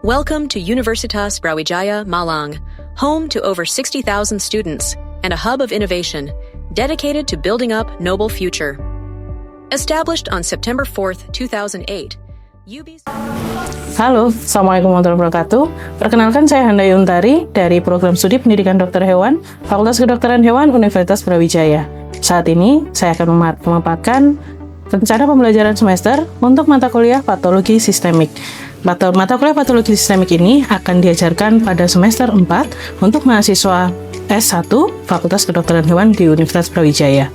Welcome to Universitas Brawijaya Malang, home to over 60,000 students and a hub of innovation dedicated to building up noble future. Established on September 4th, 2008, UBC... Halo, Assalamualaikum warahmatullahi wabarakatuh. Perkenalkan, saya Handa Yuntari dari Program Studi Pendidikan Dokter Hewan, Fakultas Kedokteran Hewan Universitas Brawijaya. Saat ini, saya akan memaparkan rencana pembelajaran semester untuk mata kuliah patologi sistemik. Mata kuliah patologi sistemik ini akan diajarkan pada semester 4 untuk mahasiswa S1 Fakultas Kedokteran Hewan di Universitas Brawijaya.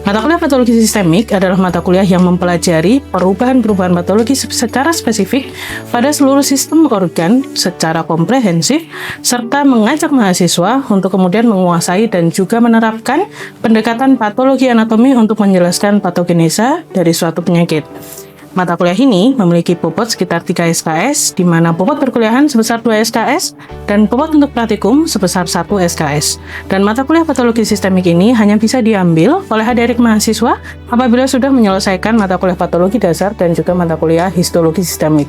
Mata kuliah patologi sistemik adalah mata kuliah yang mempelajari perubahan-perubahan patologi secara spesifik pada seluruh sistem organ secara komprehensif, serta mengajak mahasiswa untuk kemudian menguasai dan juga menerapkan pendekatan patologi anatomi untuk menjelaskan patogenesa dari suatu penyakit. Mata kuliah ini memiliki bobot sekitar 3 SKS, di mana bobot perkuliahan sebesar 2 SKS, dan bobot untuk praktikum sebesar 1 SKS. Dan mata kuliah patologi sistemik ini hanya bisa diambil oleh adik-adik mahasiswa apabila sudah menyelesaikan mata kuliah patologi dasar dan juga mata kuliah histologi sistemik.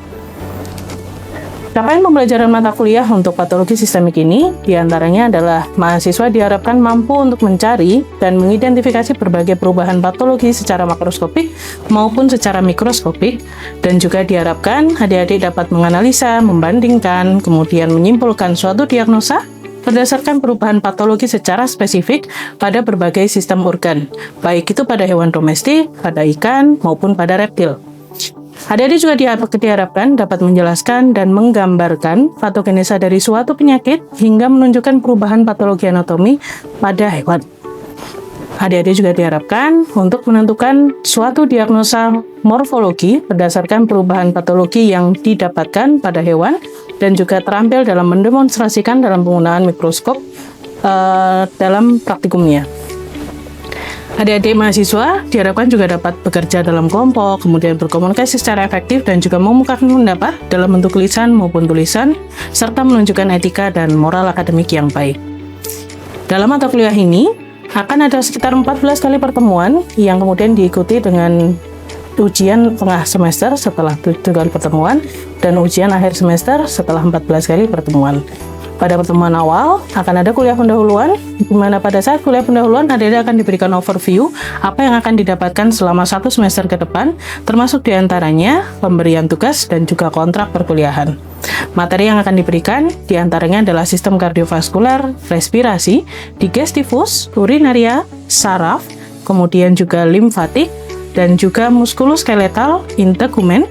Capaian pembelajaran mata kuliah untuk patologi sistemik ini diantaranya adalah mahasiswa diharapkan mampu untuk mencari dan mengidentifikasi berbagai perubahan patologi secara makroskopik maupun secara mikroskopik, dan juga diharapkan adik-adik dapat menganalisa, membandingkan, kemudian menyimpulkan suatu diagnosa berdasarkan perubahan patologi secara spesifik pada berbagai sistem organ, baik itu pada hewan domestik, pada ikan, maupun pada reptil. Adik-adik juga diharapkan dapat menjelaskan dan menggambarkan patogenesa dari suatu penyakit hingga menunjukkan perubahan patologi anatomi pada hewan. Adik-adik juga diharapkan untuk menentukan suatu diagnosa morfologi berdasarkan perubahan patologi yang didapatkan pada hewan dan juga terampil dalam mendemonstrasikan dalam penggunaan mikroskop dalam praktikumnya. Adik-adik mahasiswa diharapkan juga dapat bekerja dalam kelompok, kemudian berkomunikasi secara efektif dan juga memukakan pendapat dalam bentuk lisan maupun tulisan, serta menunjukkan etika dan moral akademik yang baik. Dalam mata kuliah ini, akan ada sekitar 14 kali pertemuan yang kemudian diikuti dengan ujian tengah semester setelah 7 kali pertemuan dan ujian akhir semester setelah 14 kali pertemuan. Pada pertemuan awal, akan ada kuliah pendahuluan, di mana pada saat kuliah pendahuluan, adik-adik akan diberikan overview apa yang akan didapatkan selama 1 semester ke depan, termasuk diantaranya pemberian tugas dan juga kontrak perkuliahan. Materi yang akan diberikan diantaranya adalah sistem kardiovaskular, respirasi, digestifus, urinaria, saraf, kemudian juga limfatik, dan juga muskuloskeletal, integumen,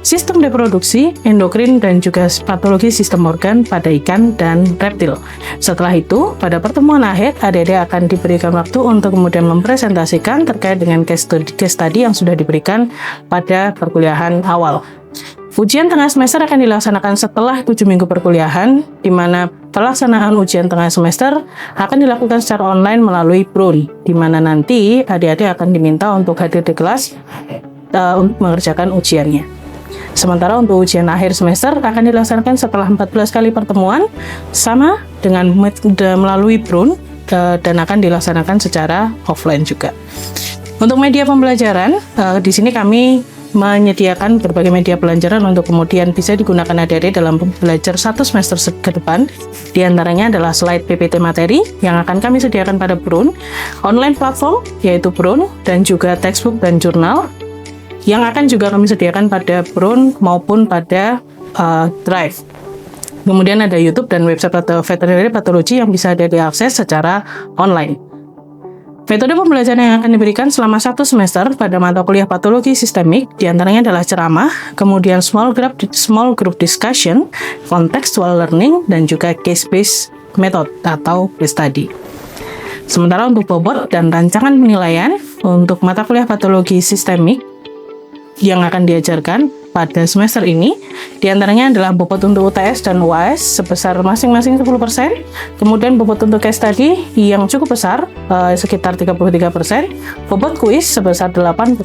sistem reproduksi, endokrin, dan juga patologi sistem organ pada ikan dan reptil. Setelah itu, pada pertemuan akhir, adik-adik akan diberikan waktu untuk kemudian mempresentasikan terkait dengan case study yang sudah diberikan pada perkuliahan awal. Ujian tengah semester akan dilaksanakan setelah 7 minggu perkuliahan, di mana pelaksanaan ujian tengah semester akan dilakukan secara online melalui Prun, di mana nanti adik-adik akan diminta untuk hadir di kelas untuk mengerjakan ujiannya. Sementara untuk ujian akhir semester akan dilaksanakan setelah 14 kali pertemuan sama dengan melalui Prun dan akan dilaksanakan secara offline juga. Untuk media pembelajaran, di sini kami menyediakan berbagai media pelajaran untuk kemudian bisa digunakan adik-adik dalam belajar 1 semester ke depan. Di antaranya adalah slide PPT materi yang akan kami sediakan pada Prun, online platform yaitu Prun, dan juga textbook dan jurnal yang akan juga kami sediakan pada Prun maupun pada Drive. Kemudian ada YouTube dan website veterinary pathology yang bisa diakses secara online. Metode pembelajaran yang akan diberikan selama 1 semester pada mata kuliah patologi sistemik diantaranya adalah ceramah, kemudian small group discussion, contextual learning, dan juga case-based method atau case study. Sementara untuk bobot dan rancangan penilaian untuk mata kuliah patologi sistemik yang akan diajarkan pada semester ini diantaranya adalah bobot untuk UTS dan UAS sebesar masing-masing 10%, kemudian bobot untuk case study yang cukup besar sekitar 33%, bobot kuis sebesar 8%,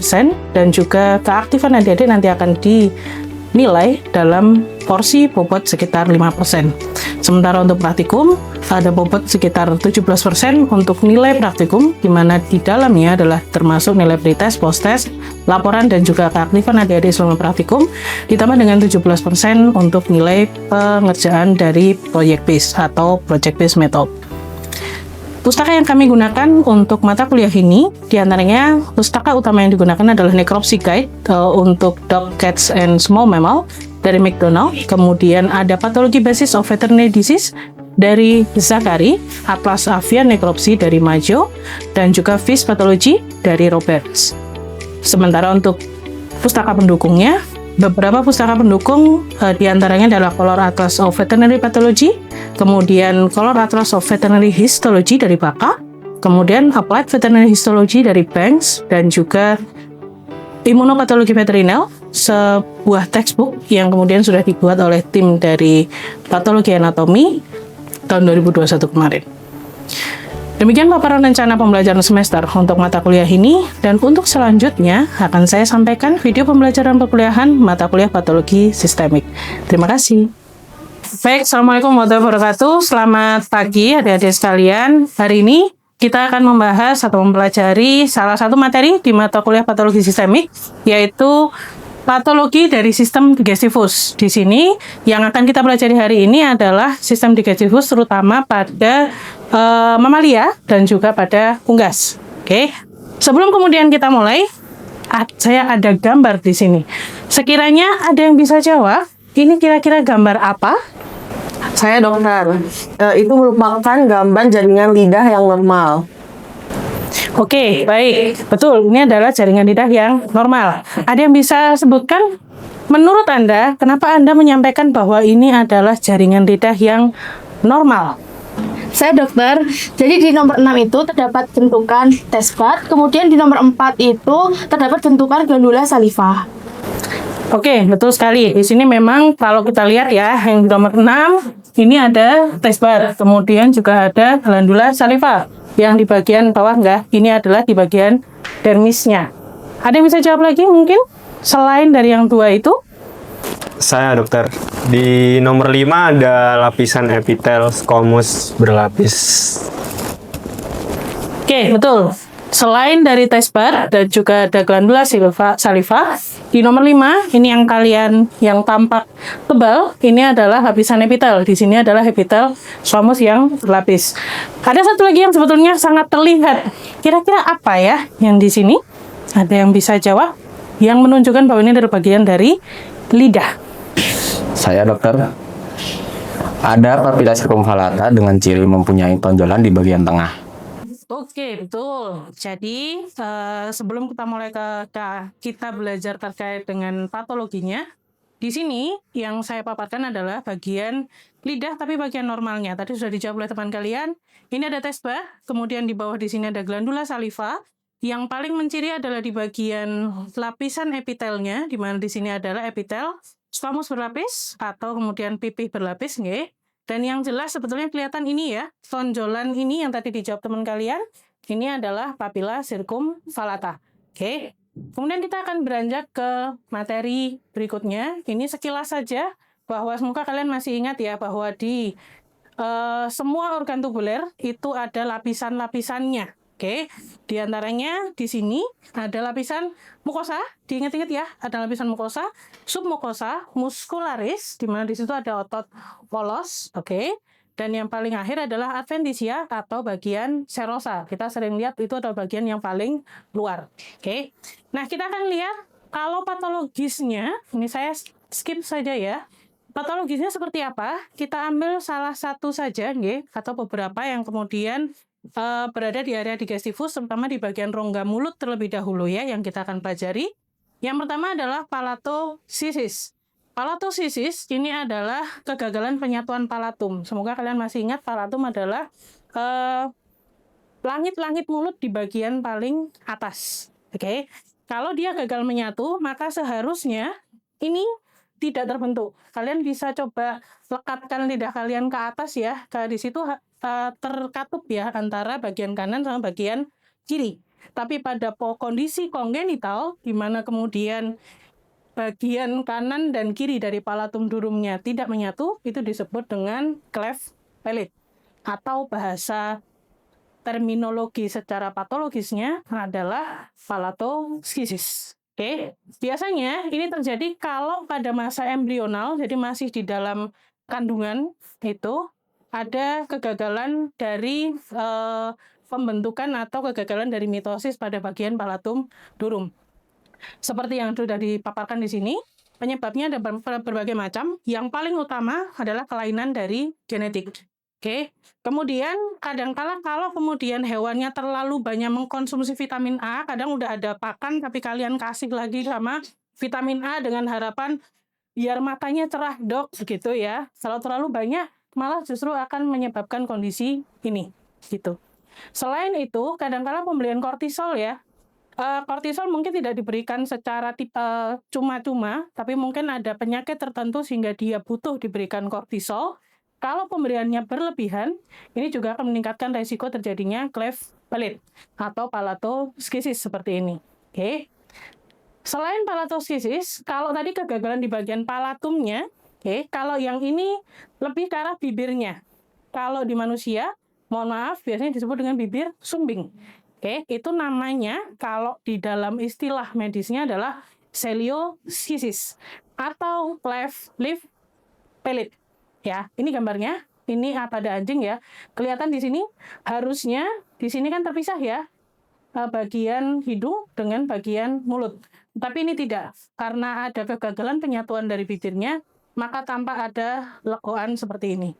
dan juga keaktifan adik-adik nanti akan nilai dalam porsi bobot sekitar 5%. Sementara untuk praktikum, ada bobot sekitar 17% untuk nilai praktikum, di mana di dalamnya adalah termasuk nilai pretest, post-test, laporan, dan juga keaktifan adik-adik selama praktikum, ditambah dengan 17% untuk nilai pengerjaan dari project base atau project base method. Pustaka yang kami gunakan untuk mata kuliah ini, diantaranya pustaka utama yang digunakan adalah Necropsy Guide untuk Dog, Cats, and Small Mammal dari McDonald, kemudian ada Pathology Basis of Veterinary Disease dari Zachary, Atlas Avian Necropsy dari Majo, dan juga Fish Pathology dari Roberts. Sementara untuk pustaka pendukungnya, beberapa pustaka pendukung diantaranya adalah Color Atlas of Veterinary Pathology, kemudian Color Atlas of Veterinary Histology dari Baka, kemudian Applied Veterinary Histology dari Banks, dan juga Immunopathology Veterinary, sebuah textbook yang kemudian sudah dibuat oleh tim dari Patologi Anatomi tahun 2021 kemarin. Demikian paparan rencana pembelajaran semester untuk mata kuliah ini, dan untuk selanjutnya akan saya sampaikan video pembelajaran perkuliahan mata kuliah patologi sistemik. Terima kasih. Baik, Assalamualaikum warahmatullahi wabarakatuh. Selamat pagi adik-adik sekalian. Hari ini kita akan membahas atau mempelajari salah satu materi di mata kuliah patologi sistemik, yaitu patologi dari sistem digestivus. Di sini yang akan kita pelajari hari ini adalah sistem digestivus terutama pada mamalia dan juga pada unggas. Oke. Sebelum kemudian kita mulai, saya ada gambar di sini. Sekiranya ada yang bisa jawab, ini kira-kira gambar apa? Saya dokter. Itu merupakan gambar jaringan lidah yang normal. Oke, baik. Betul, ini adalah jaringan lidah yang normal. Ada yang bisa sebutkan, menurut Anda, kenapa Anda menyampaikan bahwa ini adalah jaringan lidah yang normal? Saya dokter, jadi di nomor 6 itu terdapat bentukan taste bud, kemudian di nomor 4 itu terdapat bentukan glandula saliva. Oke, betul sekali. Di sini memang kalau kita lihat ya, yang di nomor 6 ini ada taste bud, kemudian juga ada glandula saliva. Yang di bagian bawah enggak, ini adalah di bagian dermisnya. Ada yang bisa jawab lagi mungkin? Selain dari yang dua itu? Saya dokter. Di nomor 5 ada lapisan epitel squamous berlapis. Oke, betul. Selain dari taste bud dan juga ada glandula saliva, di nomor 5 ini yang kalian yang tampak tebal, ini adalah lapisan epitel. Di sini adalah epitel squamous yang berlapis. Ada satu lagi yang sebetulnya sangat terlihat. Kira-kira apa ya yang di sini? Ada yang bisa jawab? Yang menunjukkan bahwa ini adalah bagian dari lidah. Saya dokter. Ada papilla circumvallata dengan ciri mempunyai tonjolan di bagian tengah. Oke, betul. Jadi, sebelum kita mulai kita belajar terkait dengan patologinya, di sini yang saya paparkan adalah bagian lidah, tapi bagian normalnya. Tadi sudah dijawab oleh teman kalian. Ini ada taste bud, kemudian di bawah di sini ada glandula saliva. Yang paling menciri adalah di bagian lapisan epitelnya, di mana di sini adalah epitel squamous berlapis atau kemudian pipih berlapis, nggih. Dan yang jelas sebetulnya kelihatan ini ya, tonjolan ini yang tadi dijawab teman kalian, ini adalah papilla circumvallata. Oke. Kemudian kita akan beranjak ke materi berikutnya. Ini sekilas saja, bahwa semoga kalian masih ingat ya, bahwa di semua organ tubuler itu ada lapisan-lapisannya. Oke, di antaranya di sini ada lapisan mukosa, diingat-ingat ya, ada lapisan mukosa, submukosa, muscularis, di mana di situ ada otot polos, oke. Dan yang paling akhir adalah adventitia atau bagian serosa. Kita sering lihat itu adalah bagian yang paling luar, oke. Nah, kita akan lihat kalau patologisnya, ini saya skip saja ya. Patologisnya seperti apa? Kita ambil salah satu saja, nggih, atau beberapa yang kemudian berada di area digestivus, terutama di bagian rongga mulut terlebih dahulu ya, yang kita akan pelajari. Yang pertama adalah palatosisis. Palatosisis ini adalah kegagalan penyatuan palatum. Semoga kalian masih ingat, palatum adalah langit-langit mulut di bagian paling atas. Oke. Kalau dia gagal menyatu, maka seharusnya ini tidak terbentuk. Kalian bisa coba lekatkan lidah kalian ke atas ya. Di situ terkatup ya antara bagian kanan sama bagian kiri. Tapi pada kondisi kongenital, di mana kemudian bagian kanan dan kiri dari palatum durumnya tidak menyatu, itu disebut dengan cleft palate. Atau bahasa terminologi secara patologisnya adalah palatoskisis. Oke, biasanya ini terjadi kalau pada masa embrional, jadi masih di dalam kandungan itu ada kegagalan dari pembentukan atau kegagalan dari mitosis pada bagian palatum durum. Seperti yang sudah dipaparkan di sini, penyebabnya ada berbagai macam. Yang paling utama adalah kelainan dari genetik. Oke. Kemudian kadang-kala kalau kemudian hewannya terlalu banyak mengkonsumsi vitamin A, kadang udah ada pakan tapi kalian kasih lagi sama vitamin A dengan harapan biar matanya cerah, Dok, begitu ya. Kalau terlalu banyak malah justru akan menyebabkan kondisi ini, gitu. Selain itu, kadang-kala pemberian kortisol ya. Kortisol mungkin tidak diberikan secara cuma-cuma, tapi mungkin ada penyakit tertentu sehingga dia butuh diberikan kortisol. Kalau pemberiannya berlebihan, ini juga akan meningkatkan resiko terjadinya cleft palate atau palatoskisis seperti ini. Oke. Selain palatoskisis, kalau tadi kegagalan di bagian palatumnya, kalau yang ini lebih ke arah bibirnya. Kalau di manusia, mohon maaf, biasanya disebut dengan bibir sumbing. Itu namanya kalau di dalam istilah medisnya adalah celioskisis atau cleft lip palate. Ya, ini gambarnya. Ini pada anjing ya. Kelihatan di sini, harusnya di sini kan terpisah ya, bagian hidung dengan bagian mulut. Tapi ini tidak, karena ada kegagalan penyatuan dari bibirnya, maka tampak ada legoan seperti ini.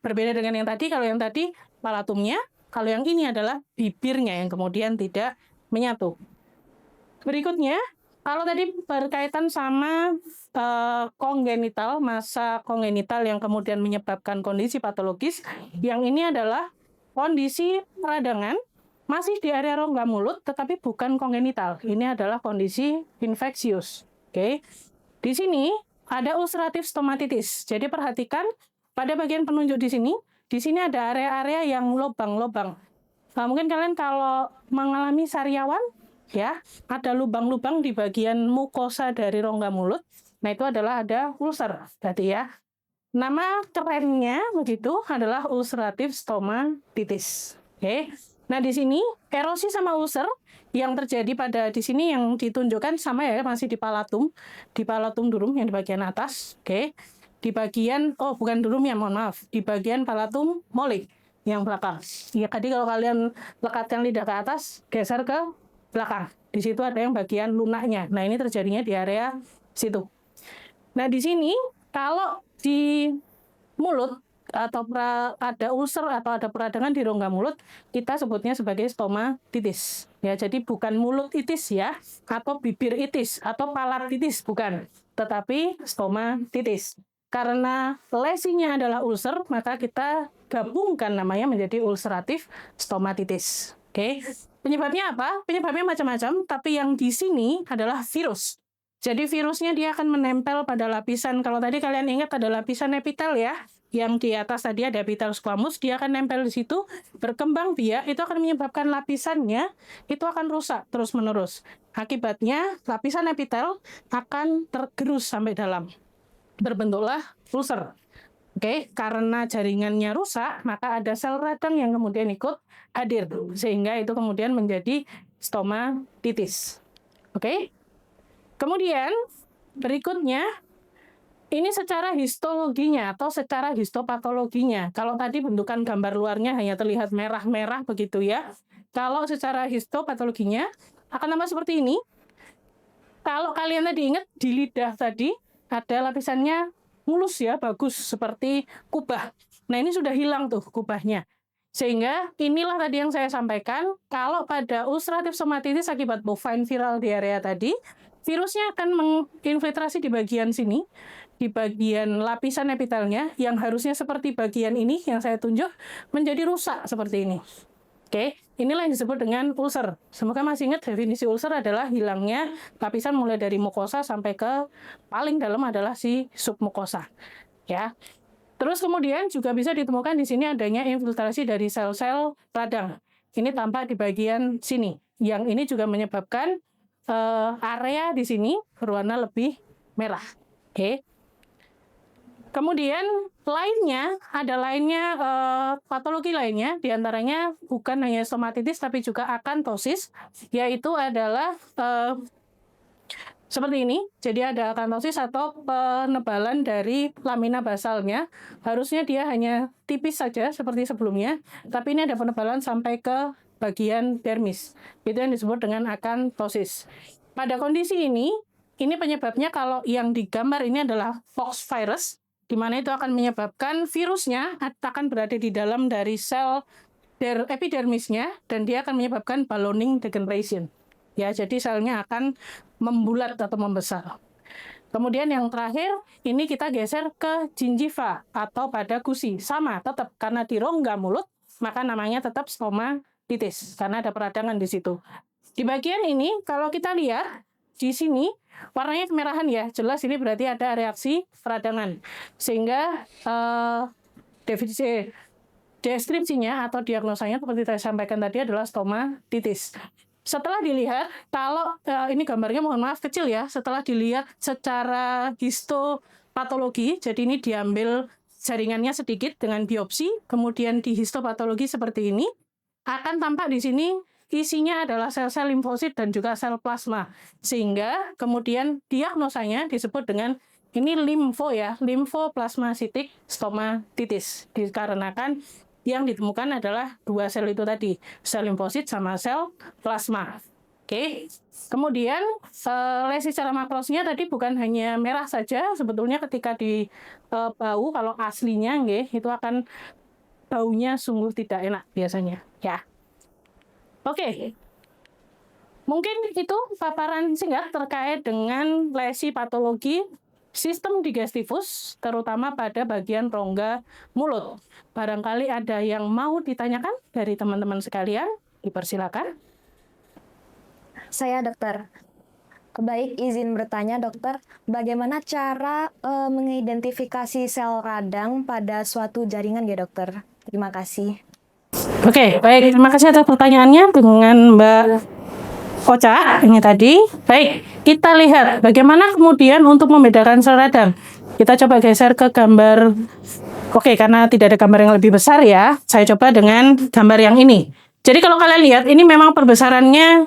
Berbeda dengan yang tadi. Kalau yang tadi palatumnya, kalau yang ini adalah bibirnya yang kemudian tidak menyatu. Berikutnya, kalau tadi berkaitan sama kongenital, masa kongenital yang kemudian menyebabkan kondisi patologis, yang ini adalah kondisi peradangan masih di area rongga mulut, tetapi bukan kongenital. Ini adalah kondisi infeksius. Di sini ada ulcerative stomatitis. Jadi perhatikan pada bagian penunjuk di sini ada area-area yang lubang-lubang. Mungkin kalian kalau mengalami sariawan, ya, ada lubang-lubang di bagian mukosa dari rongga mulut. Nah, itu adalah ada ulcer, berarti ya. Nama kerennya begitu adalah ulcerative stomatitis. Nah, di sini erosi sama ulcer yang terjadi pada di sini yang ditunjukkan sama ya, masih di palatum durum yang di bagian atas. Di bagian, bukan durum ya, mohon maaf, di bagian palatum mole yang belakang. Ya, tadi kalau kalian lekatkan lidah ke atas, geser ke belakang. Di situ ada yang bagian lunaknya. Nah, ini terjadinya di area situ. Nah, di sini kalau di mulut atau ada ulcer atau ada peradangan di rongga mulut, kita sebutnya sebagai stomatitis. Ya, jadi bukan mulut itis ya, atau bibir itis atau palatitis, bukan, tetapi stomatitis. Karena lesinya adalah ulcer, maka kita gabungkan namanya menjadi ulcerative stomatitis. Penyebabnya apa? Penyebabnya macam-macam, tapi yang di sini adalah virus. Jadi virusnya dia akan menempel pada lapisan, kalau tadi kalian ingat ada lapisan epitel ya, yang di atas tadi ada epitel squamous, dia akan nempel di situ, berkembang biak, itu akan menyebabkan lapisannya itu akan rusak terus-menerus. Akibatnya lapisan epitel akan tergerus sampai dalam. Berbentuklah ulcer. Karena jaringannya rusak, maka ada sel radang yang kemudian ikut hadir, sehingga itu kemudian menjadi stomatitis. Kemudian berikutnya, ini secara histologinya atau secara histopatologinya. Kalau tadi bentukan gambar luarnya hanya terlihat merah-merah begitu ya. Kalau secara histopatologinya akan tambah seperti ini. Kalau kalian tadi ingat di lidah tadi ada lapisannya mulus ya, bagus seperti kubah. Nah, ini sudah hilang tuh kubahnya. Sehingga inilah tadi yang saya sampaikan, kalau pada ulcerative stomatitis akibat bovine viral diarrhea tadi, virusnya akan menginfiltrasi di bagian sini, di bagian lapisan epitelnya, yang harusnya seperti bagian ini yang saya tunjuk, menjadi rusak seperti ini. Inilah yang disebut dengan ulcer. Semoga masih ingat definisi ulcer adalah hilangnya lapisan mulai dari mukosa sampai ke paling dalam adalah si submukosa. Ya. Terus kemudian juga bisa ditemukan di sini adanya infiltrasi dari sel-sel radang. Ini tampak di bagian sini. Yang ini juga menyebabkan area di sini berwarna lebih merah. Oke. Kemudian patologi lainnya, diantaranya bukan hanya stomatitis tapi juga akantosis, yaitu adalah seperti ini. Jadi ada akantosis atau penebalan dari lamina basalnya. Harusnya dia hanya tipis saja seperti sebelumnya, tapi ini ada penebalan sampai ke bagian dermis. Itu yang disebut dengan akantosis. Pada kondisi ini penyebabnya kalau yang digambar ini adalah pox virus, di mana itu akan menyebabkan virusnya akan berada di dalam dari sel epidermisnya dan dia akan menyebabkan ballooning degeneration. Ya, jadi selnya akan membulat atau membesar. Kemudian yang terakhir, ini kita geser ke gingiva atau pada gusi. Sama, tetap karena di rongga mulut, maka namanya tetap stomatitis karena ada peradangan di situ. Di bagian ini, kalau kita lihat di sini warnanya kemerahan ya, jelas ini berarti ada reaksi peradangan. Sehingga deskripsinya atau diagnosanya seperti saya sampaikan tadi adalah stomatitis. Setelah dilihat, kalau ini gambarnya mohon maaf kecil ya, setelah dilihat secara histopatologi, jadi ini diambil jaringannya sedikit dengan biopsi, kemudian di histopatologi seperti ini, akan tampak di sini isinya adalah sel-sel limfosit dan juga sel plasma. Sehingga kemudian diagnosanya disebut dengan ini limfoplasmacytic stomatitis. Dikarenakan yang ditemukan adalah dua sel itu tadi, sel limfosit sama sel plasma. Oke. Kemudian lesi secara makrosnya tadi bukan hanya merah saja, sebetulnya ketika di bau kalau aslinya itu akan baunya sungguh tidak enak biasanya, ya. Oke, mungkin itu paparan singkat terkait dengan lesi patologi sistem digestivus, terutama pada bagian rongga mulut. Barangkali ada yang mau ditanyakan dari teman-teman sekalian, dipersilakan. Saya dokter. Baik, izin bertanya dokter, bagaimana cara mengidentifikasi sel radang pada suatu jaringan ya dokter? Terima kasih. Oke, baik. Terima kasih atas pertanyaannya dengan Mbak Ocha ini tadi. Baik, kita lihat bagaimana kemudian untuk membedakan sel radang. Kita coba geser ke gambar. Oke, karena tidak ada gambar yang lebih besar ya, saya coba dengan gambar yang ini. Jadi kalau kalian lihat, ini memang perbesarannya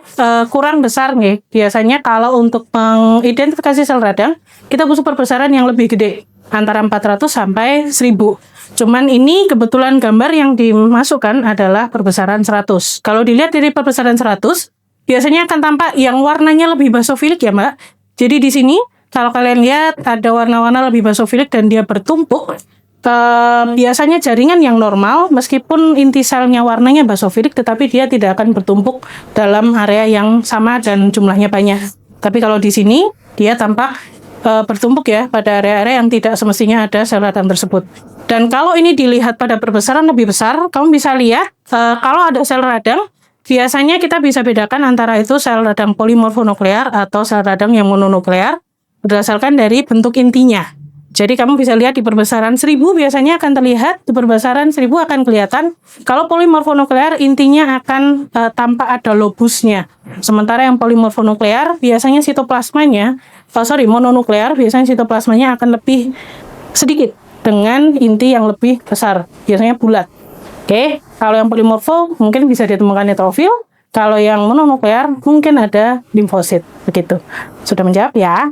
kurang besar nih. Biasanya kalau untuk mengidentifikasi sel radang, kita butuh perbesaran yang lebih gede, antara 400 sampai 1000. Cuman ini kebetulan gambar yang dimasukkan adalah perbesaran 100. Kalau dilihat dari perbesaran 100, biasanya akan tampak yang warnanya lebih basofilik ya Mbak. Jadi di sini, kalau kalian lihat ada warna-warna lebih basofilik dan dia bertumpuk, biasanya jaringan yang normal, meskipun inti selnya warnanya basofilik, tetapi dia tidak akan bertumpuk dalam area yang sama dan jumlahnya banyak. Tapi kalau di sini, dia tampak bertumpuk ya pada area-area yang tidak semestinya ada sel radang tersebut. Dan kalau ini dilihat pada perbesaran lebih besar, kamu bisa lihat kalau ada sel radang, biasanya kita bisa bedakan antara itu sel radang polimorfonuklear atau sel radang yang mononuklear berdasarkan dari bentuk intinya. Jadi kamu bisa lihat di perbesaran 1000 biasanya akan terlihat, di perbesaran 1000 akan kelihatan. Kalau polimorfonuklear intinya akan tampak ada lobusnya. Sementara yang polimorfonuklear biasanya mononuklear biasanya sitoplasmanya akan lebih sedikit dengan inti yang lebih besar, biasanya bulat. Oke, kalau yang polimorfo mungkin bisa ditemukan neutrofil, kalau yang mononuklear mungkin ada limfosit. Begitu. Sudah menjawab ya?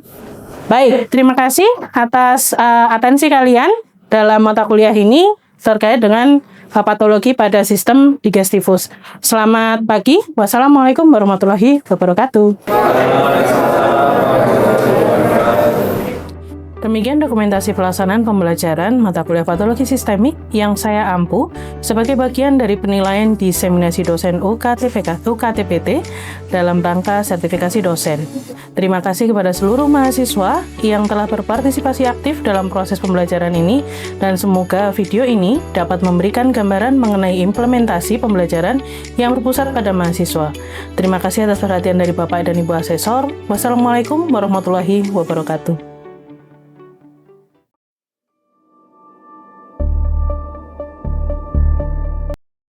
Baik, terima kasih atas atensi kalian dalam mata kuliah ini terkait dengan patologi pada sistem digestivus. Selamat pagi. Wassalamualaikum warahmatullahi wabarakatuh. Demikian dokumentasi pelaksanaan pembelajaran mata kuliah patologi sistemik yang saya ampu sebagai bagian dari penilaian diseminasi dosen UKTPT dalam rangka sertifikasi dosen. Terima kasih kepada seluruh mahasiswa yang telah berpartisipasi aktif dalam proses pembelajaran ini dan semoga video ini dapat memberikan gambaran mengenai implementasi pembelajaran yang berpusat pada mahasiswa. Terima kasih atas perhatian dari Bapak dan Ibu Asesor. Wassalamualaikum warahmatullahi wabarakatuh.